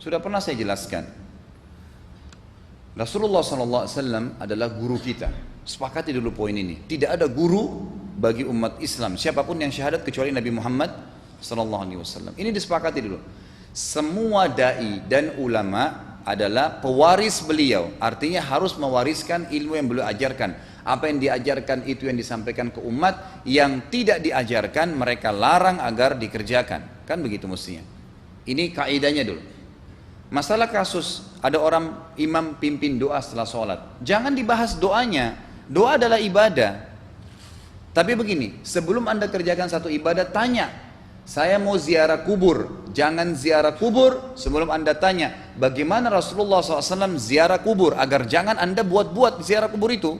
Sudah pernah saya jelaskan. Rasulullah SAW adalah guru kita. Sepakati dulu poin ini. Tidak ada guru bagi umat Islam siapapun yang syahadat kecuali Nabi Muhammad SAW. Ini disepakati dulu. Semua dai dan ulama adalah pewaris beliau. Artinya harus mewariskan ilmu yang beliau ajarkan. Apa yang diajarkan itu yang disampaikan ke umat. Yang tidak diajarkan mereka larang agar dikerjakan. Kan begitu mestinya. Ini kaidahnya dulu. Masalah kasus ada orang imam pimpin doa setelah sholat, jangan dibahas doanya. Doa adalah ibadah. Tapi begini, sebelum anda kerjakan satu ibadah, tanya, saya mau ziarah kubur. Jangan ziarah kubur sebelum anda tanya bagaimana Rasulullah SAW ziarah kubur, agar jangan anda buat-buat ziarah kubur itu.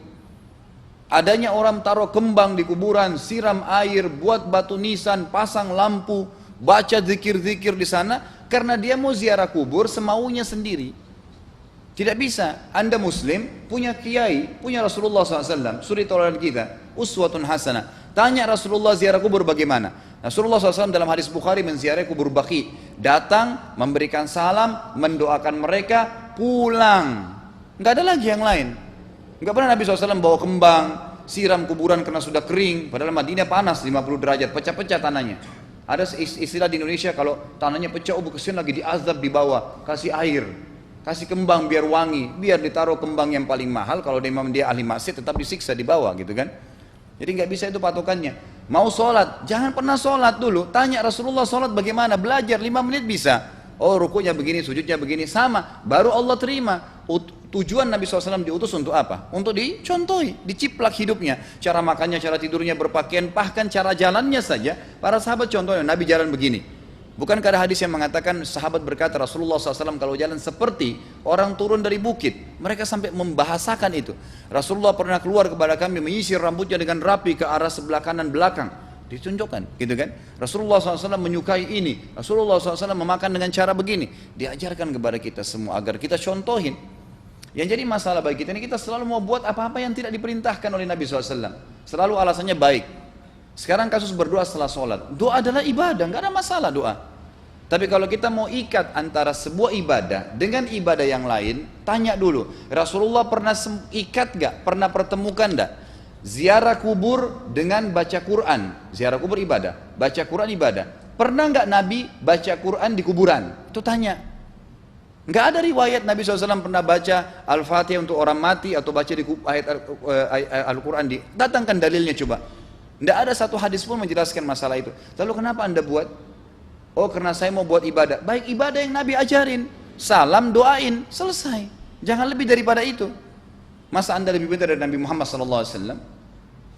Adanya orang taruh kembang di kuburan, siram air, buat batu nisan, pasang lampu, baca zikir-zikir di sana, karena dia mau ziarah kubur semaunya sendiri. Tidak bisa. Anda muslim, punya kiai, punya Rasulullah SAW, suri tauladan kita, uswatun hasanah. Tanya Rasulullah ziarah kubur bagaimana. Rasulullah SAW dalam hadis Bukhari menziarahi kubur Baqi. Datang, memberikan salam, mendoakan mereka, pulang. Nggak ada lagi yang lain. Nggak pernah Nabi SAW bawa kembang, siram kuburan karena sudah kering. Padahal Madinah panas 50 derajat, pecah-pecah tanahnya. Ada istilah di Indonesia kalau tanahnya pecah, kesian lagi diazab di bawah, kasih air, kasih kembang biar wangi, biar ditaruh kembang yang paling mahal. Kalau dia ahli maksiat tetap disiksa di bawah gitu kan. Jadi nggak bisa itu patokannya. Mau sholat, jangan pernah sholat dulu. Tanya Rasulullah sholat bagaimana, belajar 5 menit bisa. Oh rukunya begini, sujudnya begini, sama. Baru Allah terima. Tujuan Nabi SAW diutus untuk apa? Untuk dicontohi, diciplak hidupnya. Cara makannya, cara tidurnya, berpakaian, bahkan cara jalannya saja. Para sahabat contohnya, Nabi jalan begini. Bukankah ada hadis yang mengatakan sahabat berkata Rasulullah SAW kalau jalan seperti orang turun dari bukit. Mereka sampai membahasakan itu. Rasulullah pernah keluar kepada kami menyisir rambutnya dengan rapi ke arah sebelah kanan belakang. Ditunjukkan gitu kan. Rasulullah SAW menyukai ini. Rasulullah SAW memakan dengan cara begini. Diajarkan kepada kita semua agar kita contohin. Yang jadi masalah bagi kita ini, kita selalu mau buat apa-apa yang tidak diperintahkan oleh Nabi SAW. Selalu alasannya baik. Sekarang kasus berdoa setelah sholat. Doa adalah ibadah, nggak ada masalah doa. Tapi kalau kita mau ikat antara sebuah ibadah dengan ibadah yang lain, tanya dulu, Rasulullah pernah ikat nggak? Pernah pertemukan nggak? Ziarah kubur dengan baca Quran. Ziarah kubur ibadah, baca Quran ibadah. Pernah nggak Nabi baca Quran di kuburan? Itu tanya. Nggak ada riwayat Nabi SAW pernah baca Al-Fatihah untuk orang mati atau baca di ayat Al-Quran. Datangkan dalilnya coba. Nggak ada satu hadis pun menjelaskan masalah itu. Lalu kenapa anda buat? Oh karena saya mau buat ibadah. Baik, ibadah yang Nabi ajarin. Salam, doain, selesai. Jangan lebih daripada itu. Masa anda lebih pintar dari Nabi Muhammad SAW?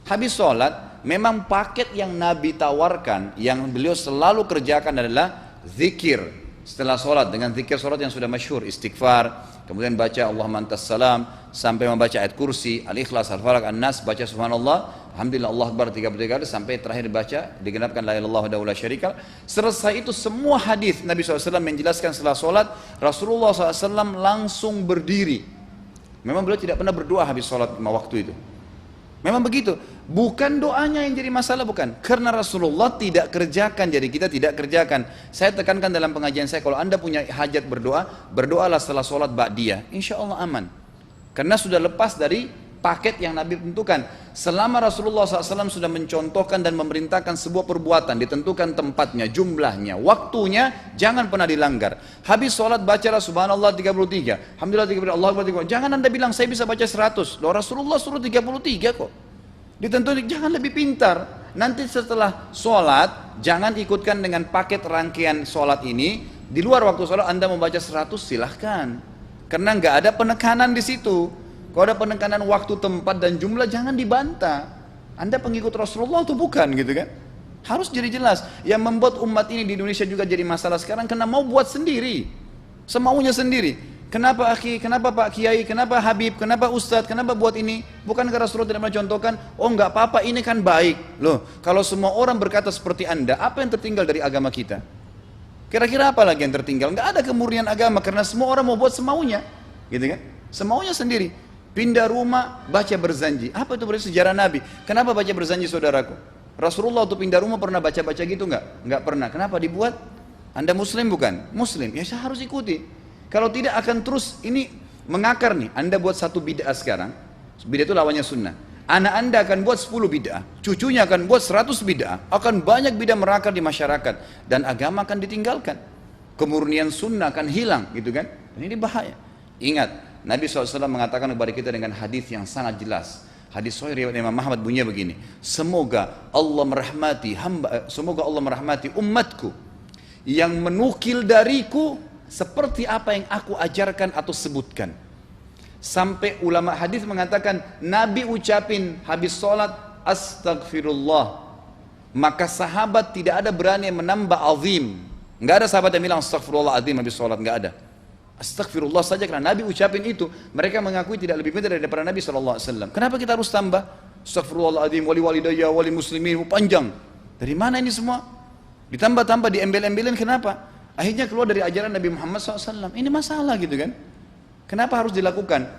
Habis sholat, memang paket yang Nabi tawarkan, yang beliau selalu kerjakan adalah zikir. Setelah sholat dengan zikir sholat yang sudah masyhur, istighfar, kemudian baca Allahumma antas salam, sampai membaca ayat kursi, al-ikhlas, al-falaq, an-nas, baca subhanallah, alhamdulillah, Allah akbar 33 kali, sampai terakhir baca digenapkan la ilaha illallah wahdahu la syarika lah. Selesai itu semua hadis Nabi SAW menjelaskan setelah sholat, Rasulullah SAW langsung berdiri. Memang beliau tidak pernah berdoa habis sholat 5 waktu itu. Memang begitu. Bukan doanya yang jadi masalah, bukan. Karena Rasulullah tidak kerjakan, jadi kita tidak kerjakan. Saya tekankan dalam pengajian saya, kalau anda punya hajat berdoa, berdoalah setelah sholat ba'diyah. Insya Allah aman. Karena sudah lepas dari paket yang Nabi tentukan. Selama Rasulullah SAW sudah mencontohkan dan memerintahkan sebuah perbuatan, ditentukan tempatnya, jumlahnya, waktunya, jangan pernah dilanggar. Habis sholat bacalah subhanallah 33, alhamdulillah 33, Allah akbar 33. Jangan anda bilang saya bisa baca 100. Loh Rasulullah suruh 33 kok. Ditentukan, jangan lebih pintar. Nanti setelah sholat, jangan ikutkan dengan paket rangkaian sholat ini. Di luar waktu sholat anda membaca 100 silahkan. Karena nggak ada penekanan di situ. Kalau ada penekanan waktu, tempat, dan jumlah, jangan dibantah. Anda pengikut Rasulullah atau bukan gitu kan? Harus jadi jelas. Yang membuat umat ini di Indonesia juga jadi masalah sekarang karena mau buat sendiri. Semaunya sendiri. Kenapa akhi, kenapa Pak Kiai, kenapa Habib, kenapa Ustadz, kenapa buat ini? Bukankah Rasulullah tidak pernah contohkan? Oh nggak apa-apa, ini kan baik. Loh, kalau semua orang berkata seperti Anda, apa yang tertinggal dari agama kita? Kira-kira apa lagi yang tertinggal? Nggak ada kemurnian agama karena semua orang mau buat semaunya. Gitu kan? Semaunya sendiri. Pindah rumah, baca berzanji. Apa itu berarti sejarah Nabi? Kenapa baca berzanji saudaraku? Rasulullah waktu pindah rumah pernah baca-baca gitu enggak? Enggak pernah. Kenapa dibuat? Anda muslim bukan? Muslim, ya saya harus ikuti. Kalau tidak akan terus ini mengakar nih. Anda buat satu bid'ah sekarang, bid'ah itu lawannya sunnah. Anak Anda akan buat 10 bid'ah, cucunya akan buat 100 bid'ah, akan banyak bid'ah merakar di masyarakat, dan agama akan ditinggalkan. Kemurnian sunnah akan hilang, gitu kan? Dan ini bahaya. Ingat, Nabi SAW mengatakan kepada kita dengan hadis yang sangat jelas. Hadis sahih riwayat Imam Ahmad bunyinya begini, semoga Allah merahmati umatku yang menukil dariku seperti apa yang aku ajarkan atau sebutkan. Sampai ulama hadis mengatakan Nabi ucapin habis sholat astagfirullah, maka sahabat tidak ada berani menambah azim. Enggak ada sahabat yang bilang astagfirullah azim habis sholat, enggak ada. Astagfirullah saja karena Nabi ucapin itu. Mereka mengakui tidak lebih pintar daripada Nabi SAW. Kenapa kita harus tambah astagfirullahaladzim, wali walidayya, wali muslimin, panjang. Dari mana ini semua? Ditambah-tambah, diembel-embelin, kenapa? Akhirnya keluar dari ajaran Nabi Muhammad SAW. Ini masalah gitu kan. Kenapa harus dilakukan?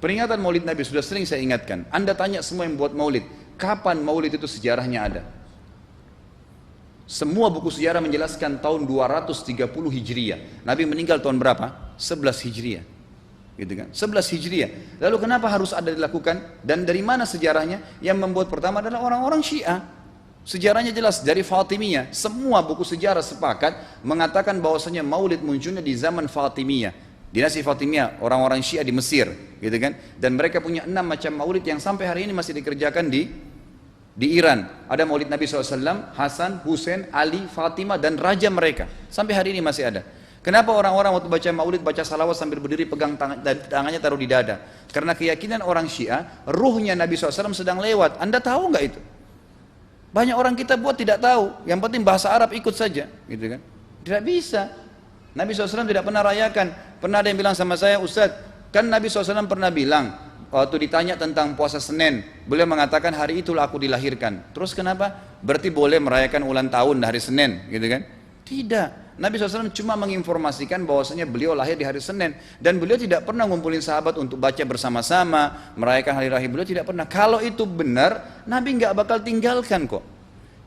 Peringatan maulid Nabi sudah sering saya ingatkan. Anda tanya semua yang buat maulid, kapan maulid itu sejarahnya ada? Semua buku sejarah menjelaskan tahun 230 Hijriah. Nabi meninggal tahun berapa? 11 Hijriah. Gitu kan? 11 Hijriah. Lalu kenapa harus ada dilakukan? Dan dari mana sejarahnya? Yang membuat pertama adalah orang-orang Syiah. Sejarahnya jelas dari Fatimiyah. Semua buku sejarah sepakat mengatakan bahwasanya maulid munculnya di zaman Fatimiyah. Dinasti Fatimiyah, orang-orang Syiah di Mesir, gitu kan? Dan mereka punya 6 macam maulid yang sampai hari ini masih dikerjakan di Iran. Ada maulid Nabi SAW, Hasan, Husain, Ali, Fatimah, dan raja mereka. Sampai hari ini masih ada. Kenapa orang-orang waktu baca maulid, baca salawat sambil berdiri pegang tangannya taruh di dada? Karena keyakinan orang Syiah, ruhnya Nabi SAW sedang lewat. Anda tahu nggak itu? Banyak orang kita buat tidak tahu. Yang penting bahasa Arab ikut saja, gitu kan? Tidak bisa. Nabi SAW tidak pernah rayakan. Pernah ada yang bilang sama saya, Ustaz, kan Nabi SAW pernah bilang, waktu ditanya tentang puasa Senin, beliau mengatakan hari itulah aku dilahirkan. Terus kenapa? Berarti boleh merayakan ulang tahun hari Senin, gitu kan? Tidak. Nabi SAW cuma menginformasikan bahwasanya beliau lahir di hari Senin, dan beliau tidak pernah ngumpulin sahabat untuk baca bersama-sama, merayakan hari raya. Beliau tidak pernah. Kalau itu benar, Nabi nggak bakal tinggalkan kok.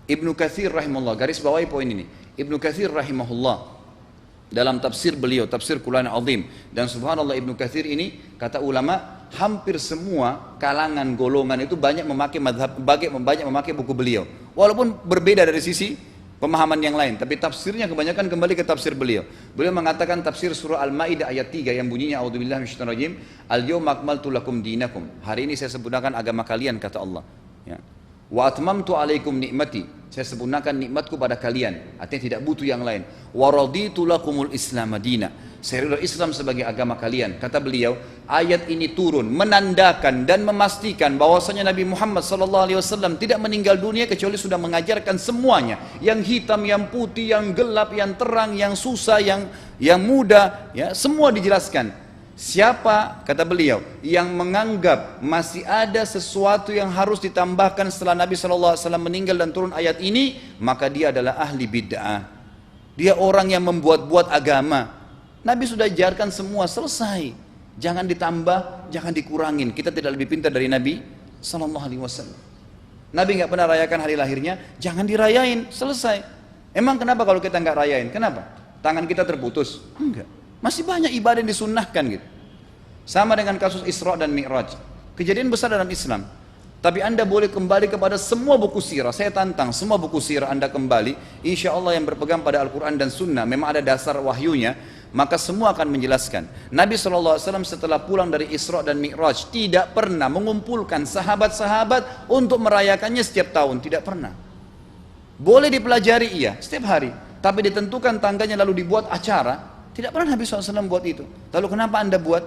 Ibnu Katsir rahimahullah, garis bawahi poin ini. Ibnu Katsir rahimahullah dalam tafsir beliau, tafsir Quran Azim, dan subhanallah Ibnu Katsir ini kata ulama hampir semua kalangan golongan itu banyak memakai banyak memakai buku beliau, walaupun berbeda dari sisi pemahaman yang lain, tapi tafsirnya kebanyakan kembali ke tafsir beliau. Beliau mengatakan tafsir surah Al-Maidah ayat 3 yang bunyinya a'udzubillahi minasyaitonir rajim, al-yauma akmaltu lakum dinakum, hari ini saya sempurnakan agama kalian, kata Allah, ya. Wa atmamtu alaikum nikmati, saya sempurnakan nikmatku pada kalian, artinya tidak butuh yang lain. Wa raditu lakumul islam madina, saya ridho Islam sebagai agama kalian. Kata beliau, ayat ini turun menandakan dan memastikan bahwasanya Nabi Muhammad SAW tidak meninggal dunia kecuali sudah mengajarkan semuanya, yang hitam, yang putih, yang gelap, yang terang, yang susah, yang muda, ya, semua dijelaskan. Siapa, kata beliau, yang menganggap masih ada sesuatu yang harus ditambahkan setelah Nabi SAW meninggal dan turun ayat ini, maka dia adalah ahli bid'ah. Dia orang yang membuat-buat agama. Nabi sudah ajarkan semua, selesai. Jangan ditambah, jangan dikurangin. Kita tidak lebih pintar dari Nabi SAW. Nabi nggak pernah rayakan hari lahirnya, jangan dirayain, selesai. Emang kenapa kalau kita nggak rayain? Kenapa? Tangan kita terputus? Enggak. Masih banyak ibadah yang disunnahkan gitu. Sama dengan kasus Isra dan Mi'raj. Kejadian besar dalam Islam. Tapi Anda boleh kembali kepada semua buku sirah. Saya tantang semua buku sirah Anda kembali. Insya Allah yang berpegang pada Al-Quran dan Sunnah, memang ada dasar wahyunya, maka semua akan menjelaskan. Nabi SAW setelah pulang dari Isra dan Mi'raj tidak pernah mengumpulkan sahabat-sahabat untuk merayakannya setiap tahun. Tidak pernah. Boleh dipelajari, iya, setiap hari. Tapi ditentukan tanggalnya lalu dibuat acara. Tidak pernah Nabi SAW buat itu. Lalu kenapa Anda buat?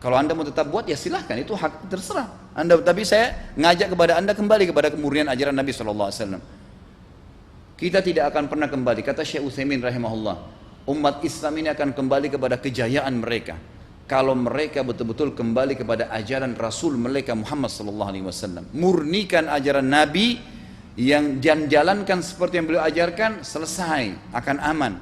Kalau Anda mau tetap buat, ya silahkan, itu hak terserah Anda. Tapi saya ngajak kepada Anda kembali kepada kemurnian ajaran Nabi SAW. Kita tidak akan pernah kembali, kata Syekh Utsaimin rahimahullah, umat Islam ini akan kembali kepada kejayaan mereka kalau mereka betul-betul kembali kepada ajaran Rasul mereka Muhammad SAW. Murnikan ajaran Nabi, yang jalankan seperti yang beliau ajarkan, selesai, akan aman.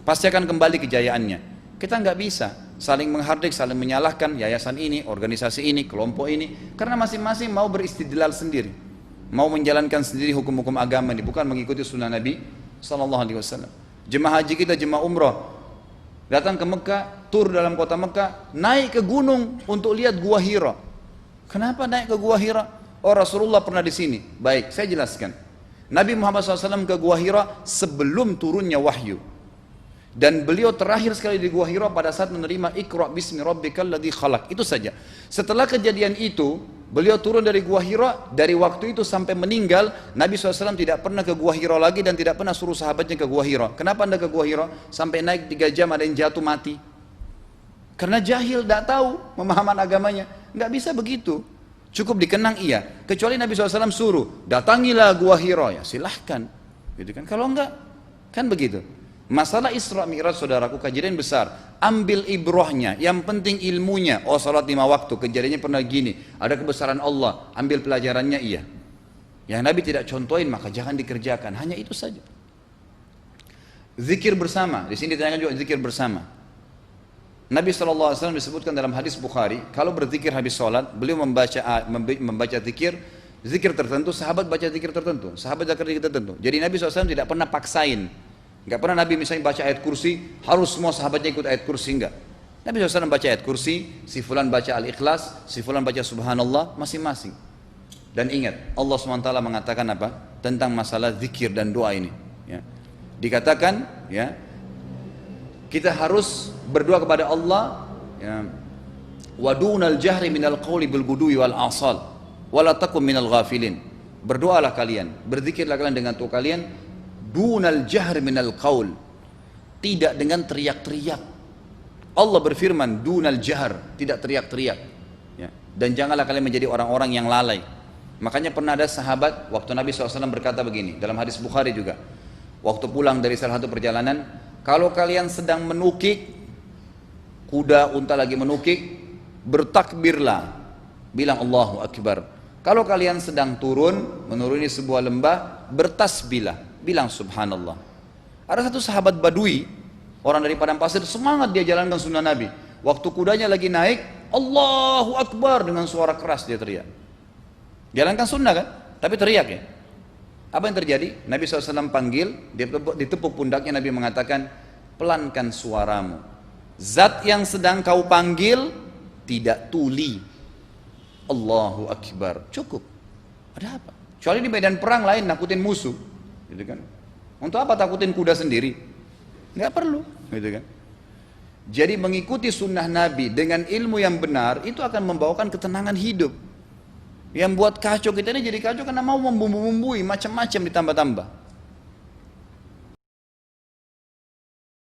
Pasti akan kembali kejayaannya. Kita nggak bisa saling menghardik, saling menyalahkan yayasan ini, organisasi ini, kelompok ini, karena masing-masing mau beristidlal sendiri, mau menjalankan sendiri hukum-hukum agama ini, bukan mengikuti sunnah Nabi SAW. Jemaah haji kita, jemaah umrah, datang ke Mekah, tur dalam kota Mekah, naik ke gunung untuk lihat Gua Hira. Kenapa naik ke Gua Hira? Oh, Rasulullah pernah di sini. Baik, saya jelaskan. Nabi Muhammad SAW ke Gua Hira sebelum turunnya wahyu. Dan beliau terakhir sekali di Gua Hira pada saat menerima Iqra bismi rabbikal ladzi khalaq. Itu saja. Setelah kejadian itu, beliau turun dari Gua Hira. Dari waktu itu sampai meninggal, Nabi SAW tidak pernah ke Gua Hira lagi dan tidak pernah suruh sahabatnya ke Gua Hira. Kenapa anda ke Gua Hira? Sampai naik 3 jam ada yang jatuh mati. Karena jahil, tidak tahu pemahaman agamanya. Nggak bisa begitu. Cukup dikenang iya. Kecuali Nabi SAW suruh, datangilah Gua Hira. Ya silahkan. Gitu kan? Kalau enggak, kan begitu. Masalah Isra Mi'raj saudaraku kejadian besar. Ambil ibrahnya, yang penting ilmunya. Oh, salat 5 waktu, kejadiannya pernah gini. Ada kebesaran Allah, ambil pelajarannya iya. Yang Nabi tidak contohin maka jangan dikerjakan. Hanya itu saja. Zikir bersama, di sini ditanyakan juga zikir bersama. Nabi SAW disebutkan dalam hadis Bukhari, kalau berzikir habis sholat, beliau membaca zikir tertentu, sahabat baca zikir tertentu, sahabat baca zikir tertentu. Jadi Nabi SAW tidak pernah paksain. Enggak pernah Nabi misalnya baca ayat kursi, harus semua sahabatnya ikut ayat kursi, enggak. Nabi SAW baca ayat kursi, si fulan baca al-ikhlas, si fulan baca subhanallah, masing-masing. Dan ingat, Allah SWT mengatakan apa? Tentang masalah zikir dan doa ini. Ya. Dikatakan, ya, kita harus berdoa kepada Allah, ya, wadunal jahri minal qawli bil gudui wal asal, wala takum minal ghafilin. Berdoalah kalian, berzikirlah kalian dengan doa kalian, dunal jahr minal qaul, tidak dengan teriak-teriak. Allah berfirman dunal jahr, tidak teriak-teriak, ya. Dan janganlah kalian menjadi orang-orang yang lalai. Makanya pernah ada sahabat waktu Nabi SAW berkata begini dalam hadis Bukhari juga, waktu pulang dari salah satu perjalanan, kalau kalian sedang menukik kuda, unta lagi menukik, bertakbirlah, bilang Allahu Akbar. Kalau kalian sedang turun menuruni sebuah lembah, bertasbihlah, bilang subhanallah. Ada satu sahabat badui, orang dari padang pasir, semangat dia jalankan sunnah Nabi. Waktu kudanya lagi naik, Allahu Akbar, dengan suara keras dia teriak. Jalankan sunnah kan, tapi teriak ya. Apa yang terjadi? Nabi SAW panggil, ditepuk pundaknya, Nabi mengatakan, pelankan suaramu. Zat yang sedang kau panggil tidak tuli. Allahu Akbar, cukup. Ada apa? Kecuali di medan perang lain nakutin musuh. Gitu kan? Untuk apa takutin kuda sendiri? Nggak perlu, gitu kan? Jadi mengikuti sunnah Nabi dengan ilmu yang benar itu akan membawakan ketenangan hidup. Yang buat kacau kita ini jadi kacau karena mau membumbu-bumbui macam-macam ditambah-tambah.